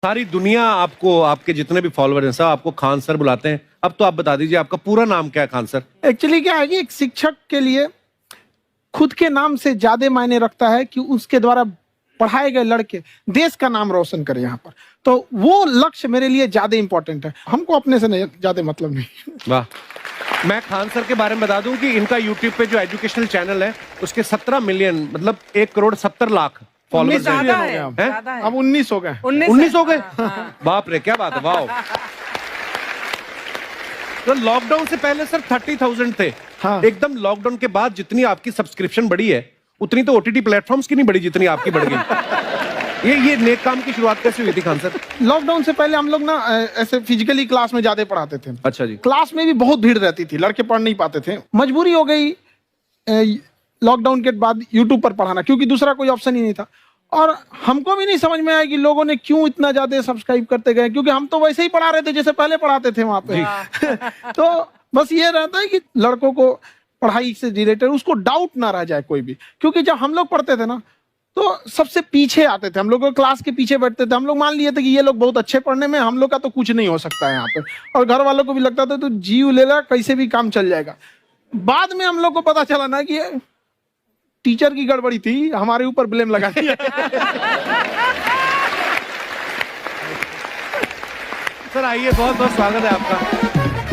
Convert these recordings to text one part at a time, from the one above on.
सारी दुनिया आपको, आपके जितने भी फॉलोअर हैं सब आपको खान सर बुलाते हैं। अब तो आप बता दीजिए आपका पूरा नाम क्या है खान सर? एक्चुअली क्या है कि एक शिक्षक के लिए खुद के नाम से ज्यादा मायने रखता है कि उसके द्वारा पढ़ाए गए लड़के देश का नाम रोशन करें यहाँ पर, तो वो लक्ष्य मेरे लिए ज्यादा इंपॉर्टेंट है। हमको अपने से नहीं ज्यादा मतलब नहीं। वाह। मैं खान सर के बारे में बता दूं कि इनका यूट्यूब पे जो एजुकेशनल चैनल है उसके 17 मिलियन मतलब 1,70,00,000 फॉलोअर्स ज्यादा हैं। है, ज्यादा है। अब 19 हो गए। 19 हो गए? बाप रे, क्या बात है, वाह। तो लॉकडाउन से पहले सर 30,000 थे। हाँ। एकदम लॉकडाउन के बाद जितनी आपकी सब्सक्रिप्शन बढ़ी है उतनी तो ओटीटी प्लेटफॉर्म्स की नहीं बढ़ी जितनी आपकी बढ़ गई। ये नेक काम की शुरुआत कैसे हुई थी खान सर? लॉकडाउन से पहले हम लोग ना ऐसे फिजिकली क्लास में ज्यादा पढ़ाते थे। अच्छा जी। क्लास में भी बहुत भीड़ रहती थी, लड़के पढ़ नहीं पाते थे। मजबूरी हो गई लॉकडाउन के बाद यूट्यूब पर पढ़ाना, क्योंकि दूसरा कोई ऑप्शन ही नहीं था। और हमको भी नहीं समझ में आया कि लोगों ने क्यों इतना ज्यादा सब्सक्राइब करते गए, क्योंकि हम तो वैसे ही पढ़ा रहे थे जैसे पहले पढ़ाते थे वहां पे। तो बस ये रहता है कि लड़कों को पढ़ाई से रिलेटेड उसको डाउट ना रह जाए कोई भी, क्योंकि जब हम लोग पढ़ते थे ना तो सबसे पीछे आते थे, हम लोग क्लास के पीछे बैठते थे। हम लोग मान लिए थे कि ये लोग बहुत अच्छे पढ़ने में, हम लोग का तो कुछ नहीं हो सकता है यहाँ पे। और घर वालों को भी लगता था तो जीव ले ला, कैसे भी काम चल जाएगा। बाद में हम लोग को पता चला ना कि टीचर की गड़बड़ी थी, हमारे ऊपर ब्लेम लगा दिया। सर आइए, बहुत बहुत स्वागत है आपका।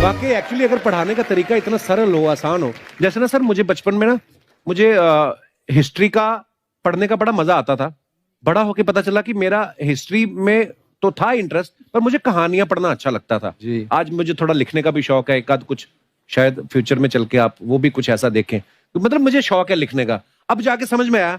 वाकई एक्चुअली अगर पढ़ाने का तरीका इतना सरल हो, आसान हो, जैसे ना सर मुझे बचपन में ना मुझे हिस्ट्री का पढ़ने का बड़ा मजा आता था। बड़ा होके पता चला कि मेरा हिस्ट्री में तो था इंटरेस्ट, पर मुझे कहानियां पढ़ना अच्छा लगता था जी। आज मुझे थोड़ा लिखने का भी शौक है, एक आध कुछ शायद फ्यूचर में चल के आप वो भी कुछ ऐसा देखें, तो मतलब मुझे शौक है लिखने का। अब जाके समझ में आया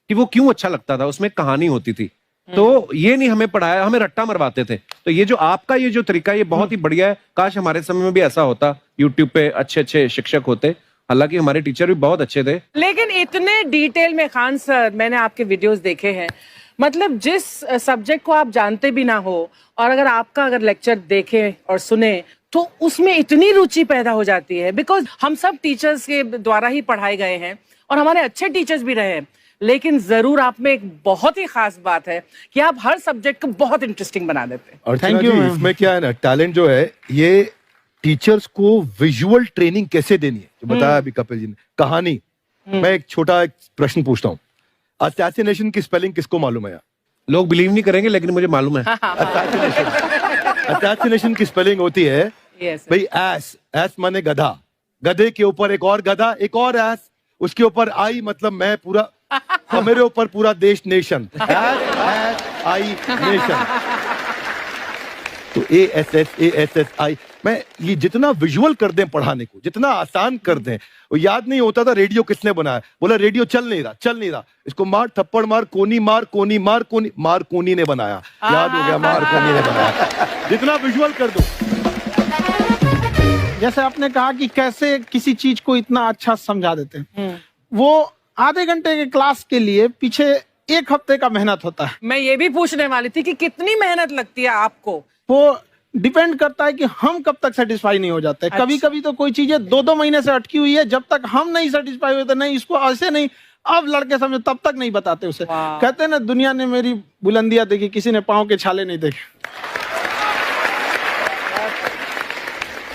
कि वो क्यों अच्छा लगता था, उसमें कहानी होती थी। तो ये नहीं हमें पढ़ाया, हमें रट्टा मरवाते थे। तो ये जो आपका ये जो तरीका है ये बहुत ही बढ़िया है। काश हमारे समय में भी ऐसा होता, यूट्यूब पे अच्छे अच्छे शिक्षक होते। हालांकि हमारे टीचर भी बहुत अच्छे थे। लेकिन इतने डिटेल में खान सर, मैंने आपके वीडियोस देखे हैं, मतलब जिस सब्जेक्ट को आप जानते भी ना हो और अगर लेक्चर देखें और सुने तो उसमें इतनी रुचि पैदा हो जाती है। बिकॉज हम सब टीचर्स के द्वारा ही पढ़ाए गए हैं और हमारे अच्छे टीचर्स भी रहे हैं, लेकिन जरूर आप में एक बहुत ही खास बात है कि आप हर सब्जेक्ट को बहुत इंटरेस्टिंग बना देते हैं। और थैंक यू। इसमें क्या है ना, टैलेंट जो है ये टीचर्स को विजुअल ट्रेनिंग कैसे देनी है, जो बताया अभी कपिल जी ने। कहानी, मैं एक छोटा प्रश्न पूछता हूँ, असैसिनेशन की स्पेलिंग किसको मालूम है? लोग बिलीव नहीं करेंगे लेकिन मुझे मालूम है। असैसिनेशन की स्पेलिंग होती है भाई एस माने गधा, गधे के ऊपर एक और गधा, एक और एस, उसके ऊपर आई मतलब मैं पूरा, और मेरे ऊपर पूरा देश, नेशन, एस आई नेशन। तो ASSASSI मैं ये जितना विजुअल कर दें पढ़ाने को, जितना आसान कर दें। वो याद नहीं होता था रेडियो किसने बनाया, बोला रेडियो चल नहीं रहा, इसको मार थप्पड़ मार, कोनी मार, कोनी मार, कोनी मार, कोनी ने बनाया, याद हो गया, मार कोनी ने बनाया। जितना विजुअल कर दो। जैसे आपने कहा कि कैसे किसी चीज को इतना अच्छा समझा देते हैं, वो आधे घंटे के क्लास के लिए पीछे 1 हफ्ते का मेहनत होता है। मैं ये भी पूछने वाली थी कि कितनी मेहनत लगती है आपको। वो डिपेंड करता है कि हम कब तक सेटिस्फाई नहीं हो जाते। अच्छा। कभी कभी तो कोई चीजें 2-2 महीने से अटकी हुई है, जब तक हम नहीं सेटिस्फाई होते, नहीं इसको ऐसे नहीं, अब लड़के समझे तब तक नहीं बताते उसे। कहते हैं ना, दुनिया ने मेरी बुलंदियां देखी, किसी ने पाँव के छाले नहीं देखे।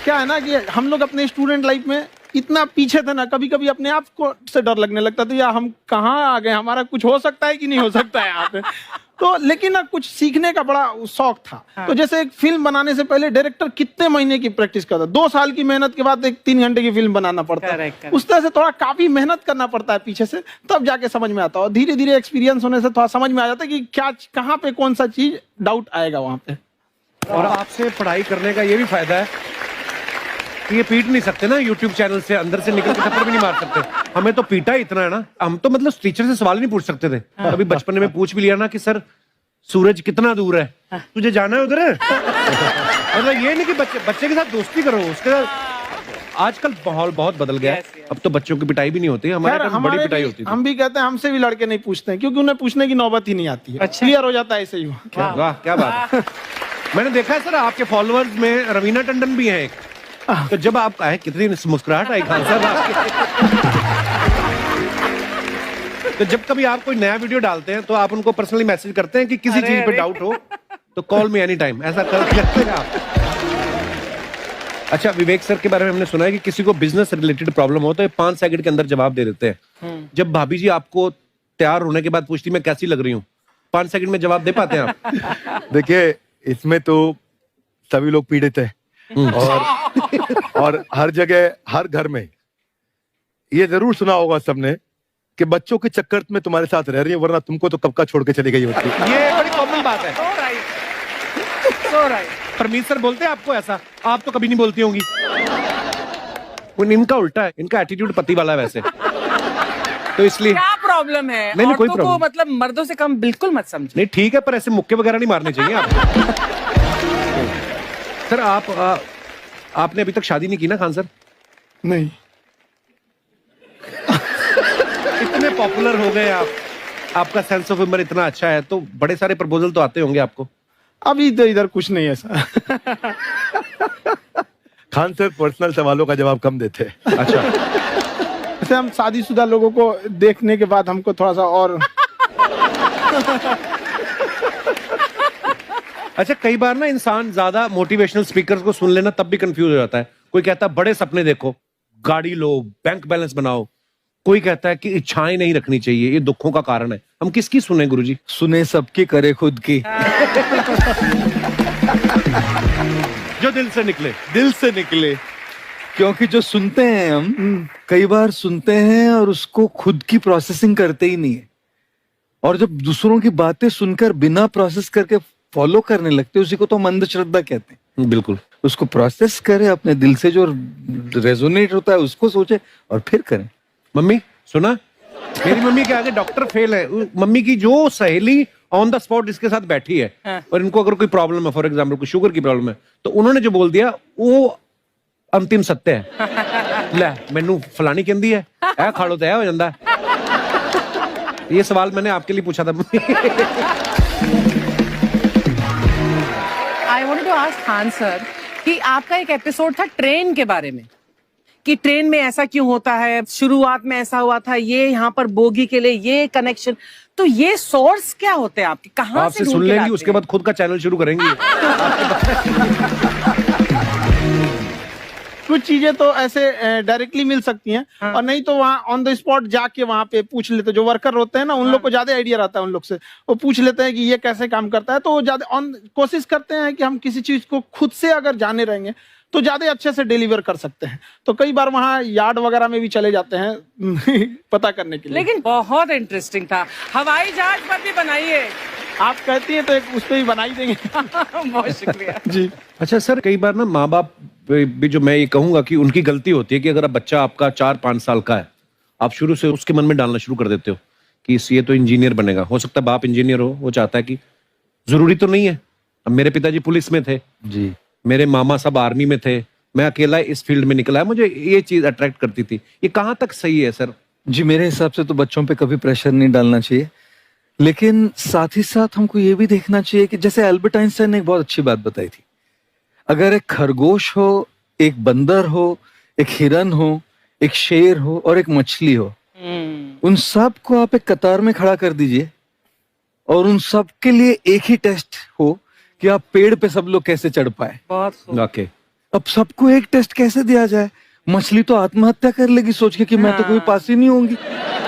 क्या है ना कि हम लोग अपने स्टूडेंट लाइफ में इतना पीछे थे ना, कभी कभी अपने आप को से डर लगने लगता था, यार हम कहाँ आ गए, हमारा कुछ हो सकता है कि नहीं हो सकता है यहाँ पे। तो लेकिन ना कुछ सीखने का बड़ा शौक था। हाँ। तो जैसे एक फिल्म बनाने से पहले डायरेक्टर कितने महीने की प्रैक्टिस करता है, 2 साल की मेहनत के बाद एक 3 घंटे की फिल्म बनाना पड़ता है। उस तरह से थोड़ा काफी मेहनत करना पड़ता है पीछे से, तब जाके समझ में आता है। और धीरे धीरे एक्सपीरियंस होने से थोड़ा समझ में आ जाता है कि क्या, कहाँ पे कौन सा चीज डाउट आएगा वहां पे। और आपसे पढ़ाई करने का ये भी फायदा है कि ये पीट नहीं सकते ना यूट्यूब चैनल से, अंदर से निकल के थप्पड़ भी नहीं मार सकते। हमें तो पीटा इतना है ना, हम तो मतलब टीचर से सवाल नहीं पूछ सकते थे। अभी बचपन में पूछ भी लिया ना कि सर सूरज कितना दूर है, तुझे जाना है उधर है। मतलब ये नहीं कि बच्चे के साथ दोस्ती करो, उसके साथ। आजकल माहौल बहुत बदल गया है, अब तो बच्चों की पिटाई भी नहीं होती, हमारे टाइम बड़ी पिटाई होती थी। हम भी कहते हैं, हमसे भी लड़के नहीं पूछते हैं, क्योंकि उन्हें पूछने की नौबत ही नहीं आती है। क्लियर हो जाता है ऐसे ही। वाह, क्या बात है। मैंने देखा है सर आपके फॉलोअर्स में रवीना टंडन भी है एक। तो जब आप आए, कितनी मुस्कुराहट आई खान साहब आपके। तो जब कभी आप कोई नया वीडियो डालते हैं तो आप उनको पर्सनली मैसेज करते हैं कि किसी चीज पे डाउट हो तो कॉल मी एनी टाइम, ऐसा करते हैं आप। अच्छा, विवेक सर के बारे में हमने सुना है कि किसी को बिजनेस रिलेटेड प्रॉब्लम हो तो ये 5 सेकंड के अंदर जवाब दे देते हैं। जब भाभी जी आपको तैयार होने के बाद पूछती मैं कैसी लग रही हूँ, 5 सेकंड में जवाब दे पाते हैं आप? देखिए, इसमें तो सभी लोग पीड़ित हैं और हर जगह, हर घर में ये जरूर सुना होगा सबने कि बच्चों के चक्कर में तुम्हारे साथ रह रही है, वरना तुमको तो कब का छोड़ के चली गई होती। ये बड़ी कॉमन बात है। So right. So right. Parmeet sir बोलते हैं आपको ऐसा? आप तो कभी नहीं बोलती होंगी। इनका उल्टा है, इनका एटीट्यूड पति वाला है वैसे, तो इसलिए। क्या प्रॉब्लम है? नहीं, कोई औरतों को प्रॉब्लम मतलब मर्दों से कम बिल्कुल मत समझो। नहीं, ठीक है, पर ऐसे मुक्के वगैरह नहीं मारने चाहिए आपको। सर आपने अभी तक शादी नहीं की ना खान सर? नहीं। इतने पॉपुलर हो गए आप, आपका सेंस ऑफ ह्यूमर इतना अच्छा है, तो बड़े सारे प्रपोजल तो आते होंगे आपको। अभी तो इधर कुछ नहीं है सर। खान सर पर्सनल सवालों का जवाब कम देते हैं। अच्छा, जैसे हम शादीशुदा लोगों को देखने के बाद हमको थोड़ा सा और अच्छा, कई बार ना इंसान ज्यादा मोटिवेशनल स्पीकर्स को सुन लेना तब भी कंफ्यूज हो जाता है। कोई कहता है बड़े सपने देखो, गाड़ी लो, बैंक बैलेंस बनाओ। कोई कहता है कि इच्छाएं नहीं रखनी चाहिए, ये दुखों का कारण है। हम किसकी सुने गुरुजी? सुने सबकी, करे खुद की। जो दिल से निकले। दिल से निकले, क्योंकि जो सुनते हैं हम कई बार सुनते हैं और उसको खुद की प्रोसेसिंग करते ही नहीं है, और जब दूसरों की बातें सुनकर बिना प्रोसेस करके फॉलो करने लगते हैं, उसी को तो हम अंधश्रद्धा कहते हैं। बिल्कुल। उसको प्रोसेस करें, अपने दिल से जो रेजोनेट होता है उसको सोचे और फिर करें। मम्मी सुना, मेरी मम्मी के आगे डॉक्टर फेल है। मम्मी की जो सहेली ऑन द स्पॉट इसके साथ बैठी है, और इनको अगर कोई प्रॉब्लम है, फॉर एग्जाम्पल कोई शुगर की प्रॉब्लम है, तो उन्होंने जो बोल दिया वो अंतिम सत्य है। ले मैनू फलानी कहती है, ऐ खाड़ो तो ऐ हो जाता है। ये सवाल मैंने आपके लिए पूछा था। I wanted to ask Khan sir कि आपका एक एपिसोड था ट्रेन के बारे में, कि ट्रेन में ऐसा क्यों होता है, शुरुआत में ऐसा हुआ था, ये यहाँ पर बोगी के लिए ये कनेक्शन, तो ये सोर्स क्या होते हैं आपके, कहाँ से आपसे ढूंढ सुन के लेंगी, लाते उसके हैं? बाद खुद का चैनल शुरू करेंगी। कुछ चीजें तो ऐसे डायरेक्टली मिल सकती हैं, और नहीं तो वहाँ ऑन द स्पॉट जाके वहाँ पे पूछ लेते। जो वर्कर होते हैं ना, उन लोग को ज्यादा आइडिया रहता है, उन लोग से वो पूछ लेते हैं कि ये कैसे काम करता है, तो वो ज्यादा कोशिश करते हैं कि हम किसी चीज को खुद से अगर जाने रहेंगे तो ज्यादा अच्छे से डिलीवर कर सकते हैं। तो कई बार वहाँ यार्ड वगैरह में भी चले जाते हैं पता करने के लिए। लेकिन बहुत इंटरेस्टिंग था। हवाई जहाज पर भी बनाइए। आप कहती हैं तो एक उस पर ही बना ही देंगे। बहुत शुक्रिया जी। अच्छा सर, कई बार ना माँ बाप भी, जो मैं ये कहूंगा कि उनकी गलती होती है कि अगर बच्चा आपका 4-5 साल का है, आप शुरू से उसके मन में डालना शुरू कर देते हो कि ये तो इंजीनियर बनेगा। हो सकता है बाप इंजीनियर हो, वो चाहता है कि जरूरी तो नहीं है। अब मेरे पिताजी पुलिस में थे जी, मेरे मामा सब आर्मी में थे, मैं अकेला इस फील्ड में निकला है, मुझे ये चीज अट्रैक्ट करती थी। ये कहाँ तक सही है सर? जी मेरे हिसाब से तो बच्चों पे कभी प्रेशर नहीं डालना चाहिए, लेकिन साथ ही साथ हमको ये भी देखना चाहिए कि जैसे एल्बर्ट आइंस्टाइन ने एक बहुत अच्छी बात बताई थी, अगर एक खरगोश हो, एक बंदर हो, एक हिरन हो, एक शेर हो और एक मछली हो, उन सब को आप एक कतार में खड़ा कर दीजिए और उन सब के लिए एक ही टेस्ट हो कि आप पेड़ पे सब लोग कैसे चढ़ पाए। बहुत खूब। ओके, अब सबको एक टेस्ट कैसे दिया जाए? मछली तो आत्महत्या कर लेगी सोच के कि मैं तो कभी पास ही नहीं होंगी,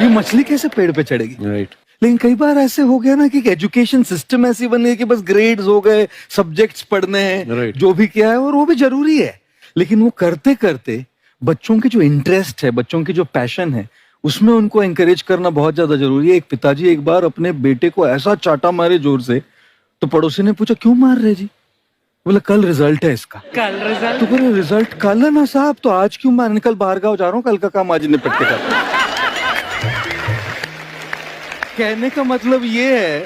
ये मछली कैसे पेड़ पे चढ़ेगी? राइट। लेकिन कई बार ऐसे हो गया ना कि एजुकेशन सिस्टम ऐसी बन गई कि बस ग्रेड्स हो गए, सब्जेक्ट्स पढ़ने हैं, Right. जो भी किया है, और वो भी जरूरी है, लेकिन वो करते करते बच्चों की जो इंटरेस्ट है, बच्चों की जो पैशन है, उसमें उनको एंकरेज करना बहुत ज्यादा जरूरी है। एक पिताजी एक बार अपने बेटे को ऐसा चाटा मारे जोर से, तो पड़ोसी ने पूछा क्यों मार रहे जी? बोला कल रिजल्ट है इसका। कल रिजल्ट? तो बोले रिजल्ट कल है ना साहब, तो आज क्यों मारने? कल बाहर गाँव जा रहा हूँ, कल का काम आज निपट के करता हूं। कहने का मतलब ये है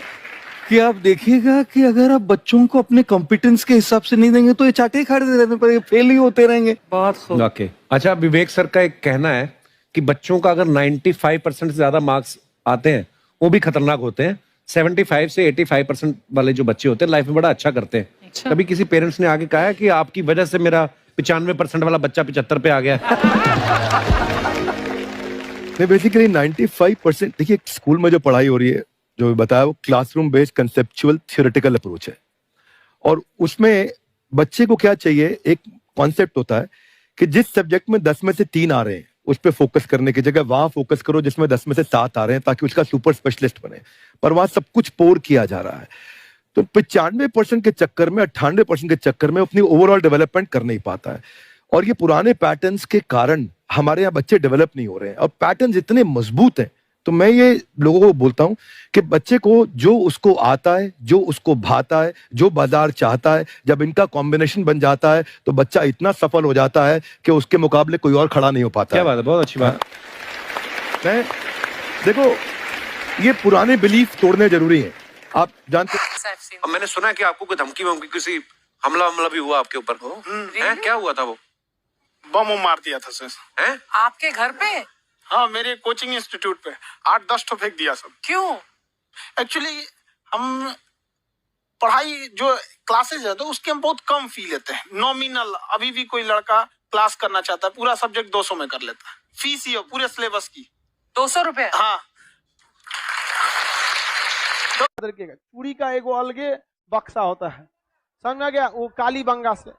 कि आप देखिएगा कि अगर आप बच्चों को अपने कॉम्पिटेंस के हिसाब से नहीं देंगे तो ये चाटे खा रहने पर फेल ही होते रहेंगे। बहुत खूब। ओके। अच्छा, विवेक सर का एक कहना है कि बच्चों का अगर 95% से ज्यादा मार्क्स आते हैं वो भी खतरनाक होते हैं। 75 से 85% वाले जो बच्चे होते हैं लाइफ में बड़ा अच्छा करते हैं। अच्छा। कभी किसी पेरेंट्स ने आगे कहा है कि आपकी वजह से मेरा 95% वाला बच्चा 75 पे आ गया? नहीं, बेसिकली 95%, देखिए स्कूल में जो पढ़ाई हो रही है, जो बताया, वो classroom based conceptual theoretical approach है। और उसमें बच्चे को क्या चाहिए, एक कॉन्सेप्ट होता है कि जिस सब्जेक्ट में 10 में से 3 आ रहे हैं उस पर फोकस करने की जगह वहां फोकस करो जिसमें 10 में से 7 आ रहे हैं, ताकि उसका सुपर स्पेशलिस्ट बने। पर वहां सब कुछ पोर किया जा रहा है, तो 95% के चक्कर में, 98% के चक्कर में अपनी ओवरऑल डेवलपमेंट कर नहीं पाता है। और ये पुराने पैटर्न्स के कारण हमारे यहाँ बच्चे डेवलप नहीं हो रहे हैं, और पैटर्न्स इतने मजबूत हैं। तो मैं ये लोगों को बोलता हूं कि बच्चे को जो उसको आता है, जो उसको भाता है, जो बाजार चाहता है, जब इनका कॉम्बिनेशन बन जाता है तो बच्चा इतना सफल हो जाता है कि उसके मुकाबले कोई और खड़ा नहीं हो पाता। क्या बात है, बहुत अच्छी बात। मैं देखो, ये पुराने बिलीफ तोड़ने जरूरी हैं। आप जानते अब मैंने सुना है कि आपको कोई धमकी वमकी, किसी हमला भी हुआ आपके ऊपर, क्या हुआ था? वो बम मार दिया था सर। हैं? आपके घर पे? हाँ, मेरे कोचिंग इंस्टीट्यूट पे 8-10 ठो फेंक दिया सब। क्यों? एक्चुअली हम पढ़ाई जो क्लासेज है तो उसके हम बहुत कम फी लेते हैं, नॉमिनल। अभी भी कोई लड़का क्लास करना चाहता है, पूरा सब्जेक्ट 200 में कर लेता है, फीस ही हो पूरे सिलेबस की 200 रुपए? हाँ। चूड़ी का एगो अलगे बक्सा होता है, समझ गया? वो काली बंगा से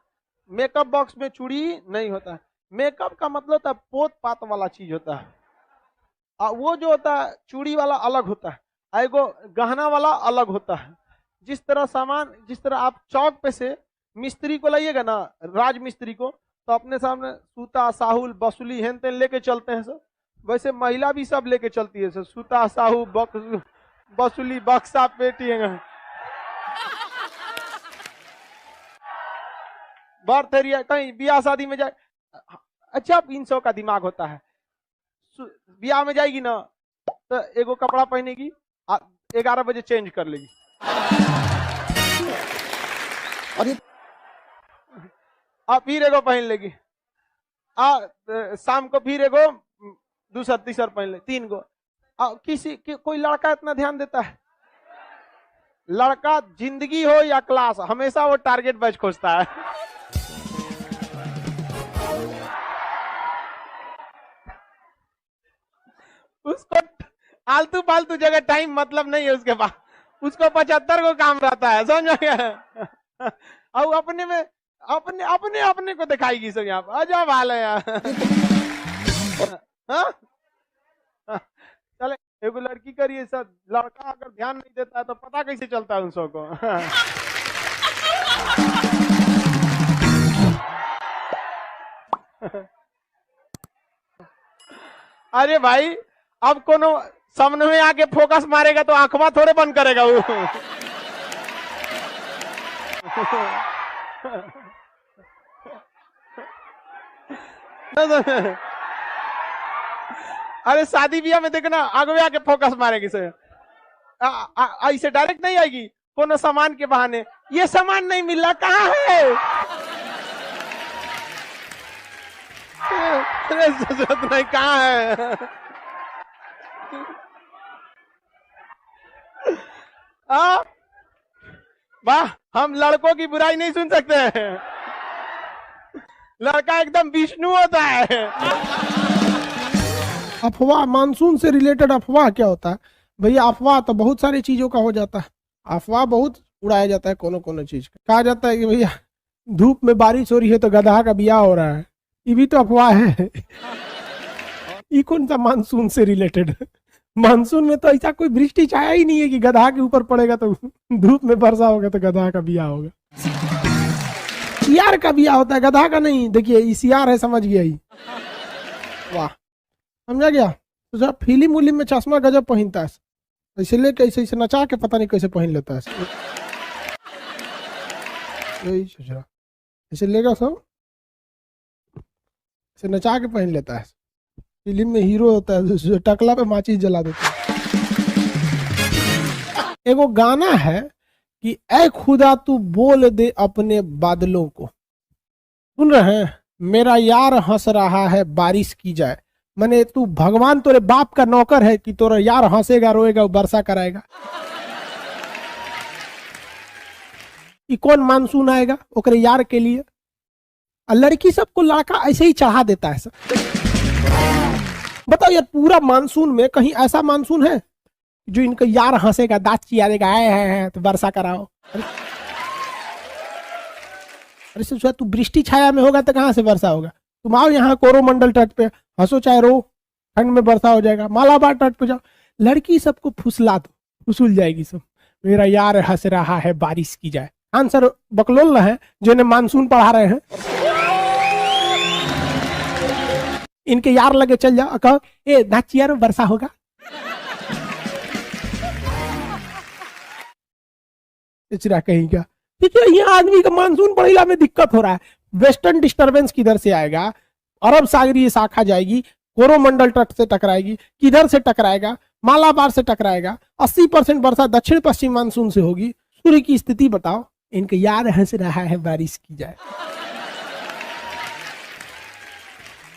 मेकअप बॉक्स में चूड़ी नहीं होता है। मेकअप का मतलब होता है पोत पात वाला चीज होता है, वो जो होता है चूड़ी वाला अलग होता है, एगो गहना वाला अलग होता है। जिस तरह सामान, जिस तरह आप चौक पे से मिस्त्री को लाइएगा ना, राज मिस्त्री को, तो अपने सामने सूता, साहुल, बसुली हेन तेन लेके चलते हैं सर, वैसे महिला भी सब लेके चलती है सर, सूता, साहू, बसुली, बक्सा, पेटी, बर्थरिया, कहीं ब्याह शादी में जाए। अच्छा, 300 का दिमाग होता है, ब्याह में जाएगी ना तो एगो कपड़ा पहनेगी, 11 बजे चेंज कर लेगी, और फिर एगो पहन लेगी, शाम को फिर एगो दूसरा तीसरा पहन ले, 3 गो। कोई लड़का इतना ध्यान देता है? लड़का जिंदगी हो या क्लास, हमेशा वो टारगेट बैच खोजता है। उसको आलतू फालतू जगह टाइम मतलब नहीं है उसके पास, उसको 75 को काम रहता है, समझ गया? और अपने में अपने को दिखाएगी सब यहाँ पर, अजब हाल है यार। चले, एगो लड़की करिए सर, लड़का अगर ध्यान नहीं देता है तो पता कैसे चलता है उन सबको? अरे भाई, अब कोनो सामने में आके फोकस मारेगा तो आंखवा थोड़े बंद करेगा वो। अरे शादी ब्याह में देखना, आगे आके फोकस मारेगी सर, ऐसे डायरेक्ट नहीं आएगी, कोनो सामान के बहाने, ये सामान नहीं मिल रहा, कहाँ है? जरूरत नहीं, कहाँ है? वाह, हम लड़कों की बुराई नहीं सुन सकते हैं, लड़का एकदम विष्णु होता है। अफवाह, मानसून से रिलेटेड अफवाह क्या होता है भैया? अफवाह तो बहुत सारी चीजों का हो जाता है, अफवाह बहुत उड़ाया जाता है, कोनो चीज का। कहा जाता है कि भैया धूप में बारिश हो रही है तो गधा का ब्याह हो रहा है, ये भी तो अफवाह है। ये कौन सा मानसून से रिलेटेड? मानसून में तो ऐसा कोई वृष्टि छाया ही नहीं है कि गधा के ऊपर पड़ेगा तो धूप में वर्षा होगा तो गधा का ब्याह होगा। सियार का ब्याह होता है, गधा का नहीं। देखिए सियार है, समझ गया ही। वाह, समझा गया? तो जब फिल्म उलिम में चश्मा गजब पहनता है, ऐसे लेके ऐसे नचा के पता नहीं कैसे पहन लेता है, यही सोच रहा, ऐसे लेगा सब ऐसे नचा के पहन लेता है। फिल्म में हीरो होता है, टकला पे माचिस जला देता है। एगो गाना है कि ऐ खुदा तू बोल दे अपने बादलों को, सुन रहे हैं? मेरा यार हंस रहा है बारिश की जाए, माने तू भगवान तोरे बाप का नौकर है कि तोरा यार हंसेगा रोएगा वर्षा कराएगा। ये कौन मानसून आएगा ओकरे यार के लिए? लड़की सबको लड़का ऐसे ही चढ़ा देता है सब। बताओ यार, पूरा मानसून में कहीं ऐसा मानसून है जो इनका यार हंसेगा, दांत चियारेगा, है तो वर्षा कराओ? अरे सोचा तू वृष्टि छाया में होगा तो कहाँ से वर्षा होगा। तुम आओ यहाँ कोरोमंडल तट पे, हंसो चाहे रो, ठंड में वर्षा हो जाएगा। मालाबार तट पे जाओ, लड़की सबको फुसला दो, फुसूल जाएगी सब। मेरा यार हंस रहा है बारिश की जाए। आंसर बकलोल है जो इन्हें मानसून पढ़ा रहे हैं। इनके यार लगे चल जाओ, कहो ए नाचिया रो वर्षा होगा। चिरा कहीं क्या, क्योंकि यहाँ आदमी का मानसून पढ़ेला में दिक्कत हो रहा है। वेस्टर्न डिस्टरबेंस किधर से आएगा, अरब सागरीय शाखा जाएगी, कोरोमंडल तट से टकराएगी, किधर से टकराएगा, मालाबार से टकराएगा। 80% वर्षा दक्षिण पश्चिम मानसून से होगी। सूर्य की स्थिति बताओ। इनके यार हंस रहा है बारिश की जाए।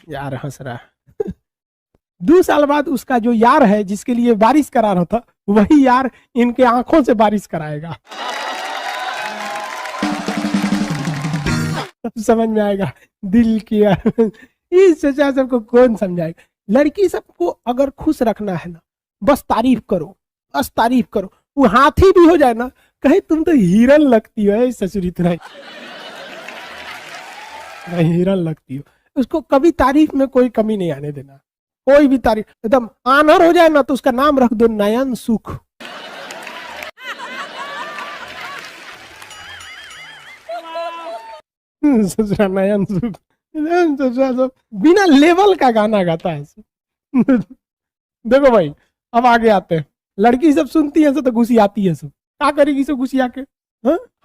यार हंस रहा है। 2 साल बाद उसका जो यार है जिसके लिए बारिश करा रहा था, वही यार इनके आंखों से बारिश कराएगा। समझ में आएगा दिल की। इस सोचा सबको कौन समझाएगा। लड़की सबको अगर खुश रखना है ना, बस तारीफ करो, बस तारीफ करो। वो हाथी भी हो जाए ना, कहे तुम तो हिरन लगती हो, ससुरी तरह हिरन लगती हो। उसको कभी तारीफ में कोई कमी नहीं आने देना। कोई भी तारीफ एकदम आनर हो जाए ना, तो उसका नाम रख दो नयन सुख। ससुरा नयन सुख, ससुरा सब बिना लेवल का गाना गाता है। देखो भाई, अब आगे आते हैं। लड़की सब सुनती है तो घुसी आती है सब। क्या करेगी सब घुसी आके?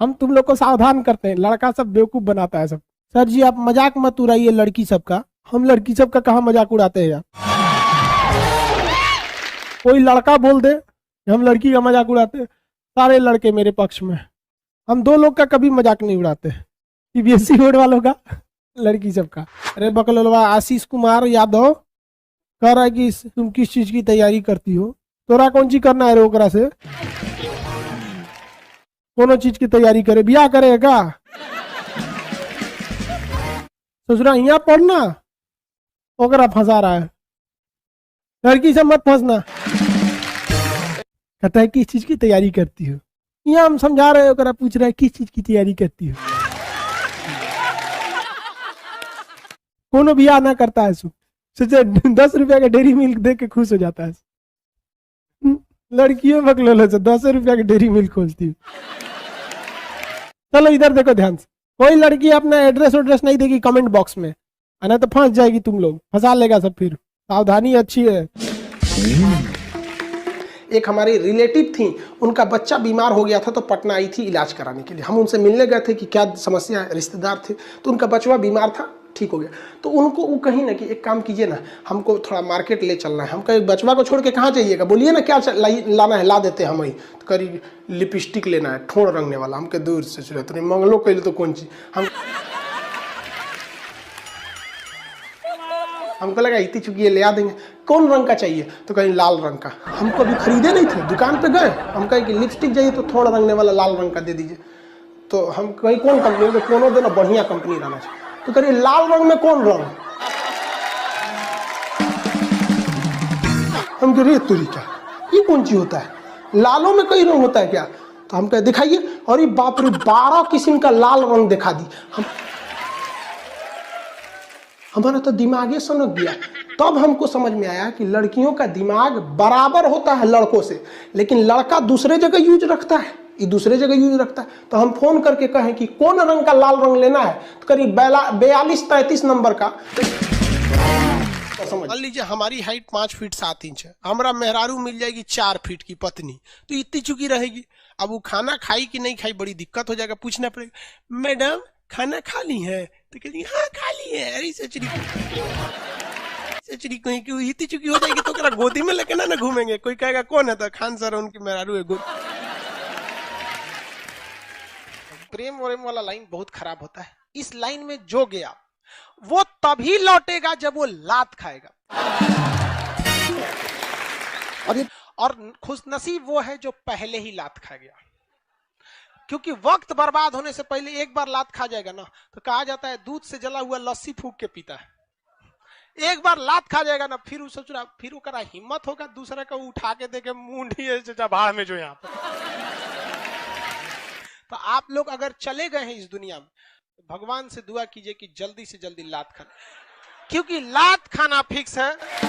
हम तुम लोग को सावधान करते हैं, लड़का सब बेवकूफ बनाता है सब। सर जी आप मजाक मत उड़ाइए लड़की सबका। हम लड़की सबका कहाँ मजाक उड़ाते हैं यार। कोई लड़का बोल दे हम लड़की का मजाक उड़ाते हैं, सारे लड़के मेरे पक्ष में। हम 2 लोग का कभी मजाक नहीं उड़ाते। सीबीएसई बोर्ड वालों का, लड़की सबका। अरे बकलोलवा आशीष कुमार यादव कह रहा है कि तुम किस चीज की तैयारी करती हो। तोरा कौन चीज करना है रे ओकरा से? कोनो चीज की तैयारी करे, बियाह करेगा? ससुरा यहाँ पढ़ना, ओकरा फंसा रहा है। लड़की से मत फंसना। कहता है किस चीज की तैयारी करती हो। यहाँ हम समझा रहे हो, ओकरा पूछ रहा है किस चीज की तैयारी करती हो। कोनो बियाह ना करता है सोचे 10 रुपया का डेरी मिल्क दे के खुश हो जाता है। लड़कियों बकलोल से 10 रुपया का डेरी मिल्क खोलती है। चलो इधर देखो ध्यान से। कोई लड़की अपना एड्रेस नहीं देगी कमेंट बॉक्स में, ना तो फंस जाएगी। तुम लोग फंसा लेगा सब। फिर सावधानी अच्छी है। एक हमारी रिलेटिव थी, उनका बच्चा बीमार हो गया था तो पटना आई थी इलाज कराने के लिए। हम उनसे मिलने गए थे कि क्या समस्या है, रिश्तेदार थे। तो उनका बचवा बीमार था, ठीक हो गया। तो उनको वो कहीं ना कि एक काम कीजिए ना, हमको थोड़ा मार्केट ले चलना है। हम कहीं बचवा को छोड़ के कहाँ जाइएगा, बोलिए ना क्या लाना है, ला देते हैं हम। वही तो करी लिपस्टिक लेना है, ठोड़ रंगने वाला। हमके दूर से चले तो मंगलो कैले तो कौन चीज। हमको लगा इतनी चुकी ये ले आ देंगे। कौन रंग का चाहिए, तो कहीं लाल रंग का। हमको अभी खरीदे नहीं थे, दुकान पे गए, हम कहे कि लिपस्टिक चाहिए तो थोड़ा रंगने वाला लाल रंग का दे दीजिए। तो हम कहीं कौन कंपनी, तो कोनो देना बढ़िया कंपनी रहना चाहिए। तो करिए लाल रंग में कौन रंग। हम कह रहे तुरी क्या, ये कौन चीज होता है, लालों में कई रंग होता है क्या? तो हम कहे दिखाइए। और ये बाप रे 12 किस्म का लाल रंग दिखा दी। हमारा तो दिमाग सनक गया। तब हमको समझ में आया कि लड़कियों का दिमाग बराबर होता है लड़कों से, लेकिन लड़का दूसरे जगह यूज रखता है, ये दूसरे जगह यूज रखता है। तो हम फोन करके कहें कि कौन रंग का लाल रंग लेना है, तो करीब 42-33 नंबर का। तो समझ लीजिए हमारी हाइट 5 फीट 7 इंच है, हमारा मेहरारू मिल जाएगी 4 फीट की पत्नी, तो इतनी चुकी रहेगी। अब वो खाना खाई कि नहीं खाई बड़ी दिक्कत हो जाएगा। पूछना पड़ेगा मैडम खाना खा ली है, तो कहेगी हाँ खा ली है। अरे सचरी कहीं की इतनी चुकी हो जाएगी तो गोदी में लेके ना घूमेंगे। कोई कहेगा कौन है, तो खान सर उनकी मेहरारू है। प्रेम वरेम वाला लाइन बहुत खराब होता है। इस लाइन में जो गया वो तभी लौटेगा जब वो लात खाएगा। और खुशनसीब वो है जो पहले ही लात खा गया, क्योंकि वक्त बर्बाद होने से पहले एक बार लात खा जाएगा ना, तो कहा जाता है दूध से जला हुआ लस्सी फूंक के पीता है। एक बार लात खा जाएगा ना, फिर उस सोच रहा, फिर वो करा हिम्मत होगा दूसरे को उठा के देखे मुंडी भाड़ में जो यहाँ पर। तो आप लोग अगर चले गए हैं इस दुनिया में, भगवान से दुआ कीजिए कि जल्दी से जल्दी लात खाना, क्योंकि लात खाना फिक्स है।